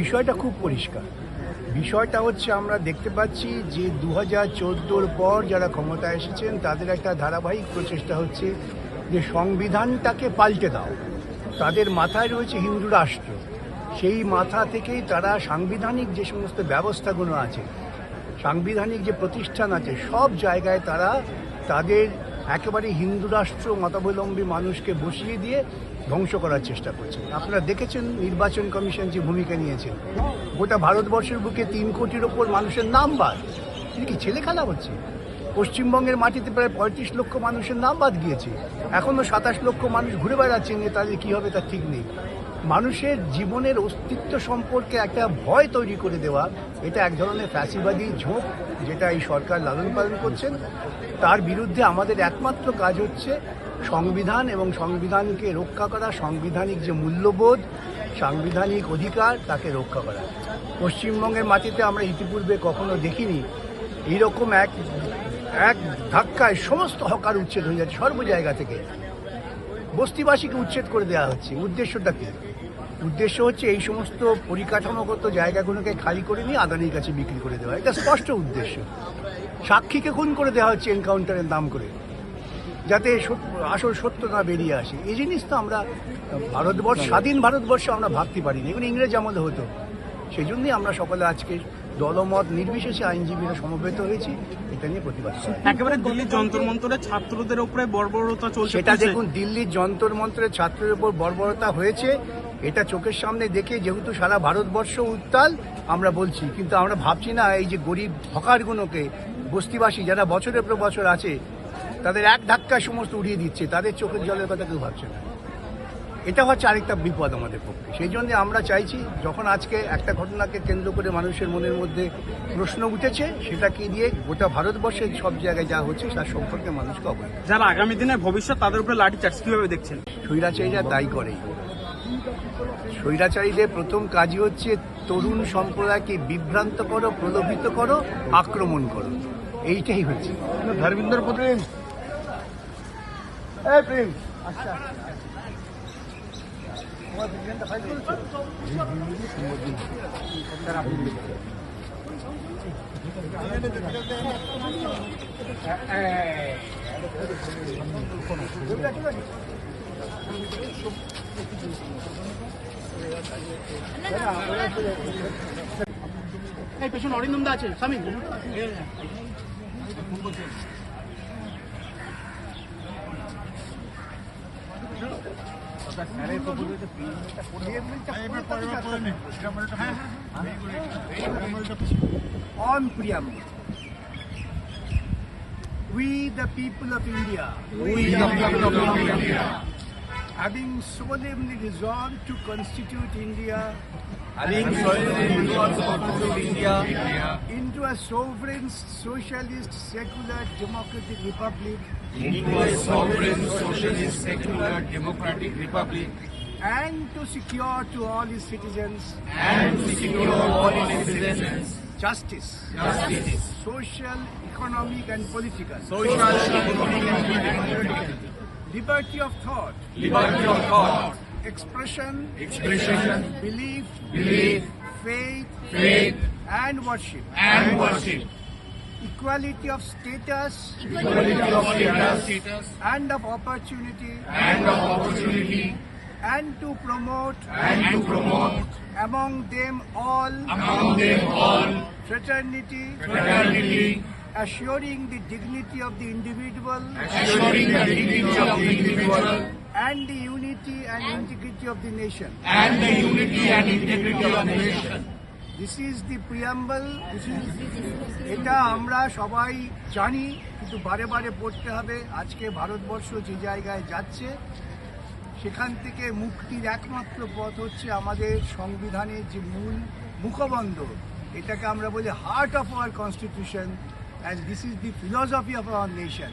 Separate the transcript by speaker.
Speaker 1: বিষয়টা খুব পরিষ্কার। বিষয়টা হচ্ছে আমরা দেখতে পাচ্ছি যে 2014-র পর যারা ক্ষমতায় এসেছেন তাদের একটা ধারাবাহিক প্রচেষ্টা হচ্ছে যে সংবিধানটাকে পাল্টে দাও। তাদের মাথায় রয়েছে হিন্দু রাষ্ট্র, সেই মাথা থেকেই তারা সাংবিধানিক যে সমস্ত ব্যবস্থাগুলো আছে, সাংবিধানিক যে প্রতিষ্ঠান আছে, সব জায়গায় তারা তাদের একেবারে হিন্দু রাষ্ট্র মতাবলম্বী মানুষকে বসিয়ে দিয়ে ধ্বংস করার চেষ্টা করছে। আপনারা দেখেছেন নির্বাচন কমিশন যে ভূমিকা নিয়েছে, গোটা ভারতবর্ষের বুকে 3 কোটির ওপর মানুষের নাম বাদ। এটা কি ছেলে খেলা হচ্ছে? পশ্চিমবঙ্গের মাটিতে প্রায় 35 লক্ষ মানুষের নাম বাদ গিয়েছে, এখনও 27 লক্ষ মানুষ ঘুরে বেড়াচ্ছেন, যে তাদের কী হবে তার ঠিক নেই। মানুষের জীবনের অস্তিত্ব সম্পর্কে একটা ভয় তৈরি করে দেওয়া, এটা এক ধরনের ফ্যাসিবাদী ঝোঁক যেটা এই সরকার লালন পালন করছেন। তার বিরুদ্ধে আমাদের একমাত্র কাজ হচ্ছে সংবিধান এবং সংবিধানকে রক্ষা করা, সাংবিধানিক যে মূল্যবোধ, সাংবিধানিক অধিকার তাকে রক্ষা করা। পশ্চিমবঙ্গের মাটিতে আমরা ইতিপূর্বে কখনো দেখিনি এইরকম এক ধাক্কায় সমস্ত হকার উচ্ছেদ হয়ে যাচ্ছে, সর্ব জায়গা থেকে বস্তিবাসীকে উচ্ছেদ করে দেওয়া হচ্ছে। উদ্দেশ্যটা কি? উদ্দেশ্য হচ্ছে এই সমস্ত পরিকাঠামোগত জায়গাগুলোকে খালি করে নিয়ে আদানির কাছে বিক্রি করে দেওয়া, এটা স্পষ্ট উদ্দেশ্য। সাক্ষীকে খুন করে দেওয়া হচ্ছে এনকাউন্টারের নাম করে, যাতে আসল সত্যতা বেরিয়ে আসে। এই জিনিস তো আমরা স্বাধীন ভারতবর্ষে আমরা ভাবতে পারিনি, এগুলো ইংরেজ আমলে হতো। সেই জন্যই আমরা সকলে আজকে দলমত নির্বিশেষে আইনজীবীরা সমবেত হয়েছি এটা নিয়ে প্রতিবাদ।
Speaker 2: একেবারে দিল্লির যন্তর মন্তরে ছাত্রদের উপরে বর্বরতা চলছে,
Speaker 1: সেটা দেখুন, দিল্লির যন্তর মন্তরে ছাত্রের উপর বর্বরতা হয়েছে, এটা চোখের সামনে দেখে যেহেতু সারা ভারতবর্ষ উত্তাল আমরা বলছি, কিন্তু আমরা ভাবছি না এই যে গরিব হকারগুলোকে, বস্তিবাসী যারা বছরের পর বছর আছে, তাদের এক ধাক্কায় সমস্ত উড়িয়ে দিচ্ছে, তাদের চোখের জলের কথা কেউ ভাবছে না। এটা হচ্ছে আরেকটা বিপদ আমাদের পক্ষে। সেই জন্য আমরা চাইছি, যখন আজকে একটা ঘটনাকে কেন্দ্র করে মানুষের মনের মধ্যে প্রশ্ন উঠেছে, সেটাকে দিয়ে গোটা ভারতবর্ষের সব জায়গায় যা হচ্ছে তার সম্পর্কে মানুষকে অবগত।
Speaker 2: যারা আগামী দিনের ভবিষ্যৎ তাদের উপরে লাঠিচার্জ কিভাবে দেখছেন?
Speaker 1: স্বৈরাচারীরা তাই করেই। স্বৈরাচারীদের প্রথম কাজই হচ্ছে তরুণ সম্প্রদায়কে বিভ্রান্ত করো, প্রলোভিত করো, আক্রমণ করো, এইটাই হচ্ছে। ধর্মেন্দ্র প্রেম প্রেম আচ্ছা
Speaker 3: এই পেছনে অরিন্দম দা আছে, স্বামী
Speaker 1: On preamble, we the people of India, having solemnly resolved to constitute India into a sovereign, socialist, secular, democratic republic, and to secure to all its citizens justice, social, economic and political, liberty of thought, expression, belief, faith and worship, equality of status and of opportunity, and to promote among them all fraternity, assuring the dignity of the individual and the unity and integrity of the nation. This is the preamble. এটা আমরা সবাই জানি, কিন্তু বারে বারে পড়তে হবে। আজকে ভারতবর্ষ যে জায়গায় যাচ্ছে, সেখান থেকে মুক্তির একমাত্র পথ হচ্ছে আমাদের সংবিধানের যে মূল মুখবন্ধ, এটাকে আমরা বলি heart of our constitution, and this is the philosophy of our nation.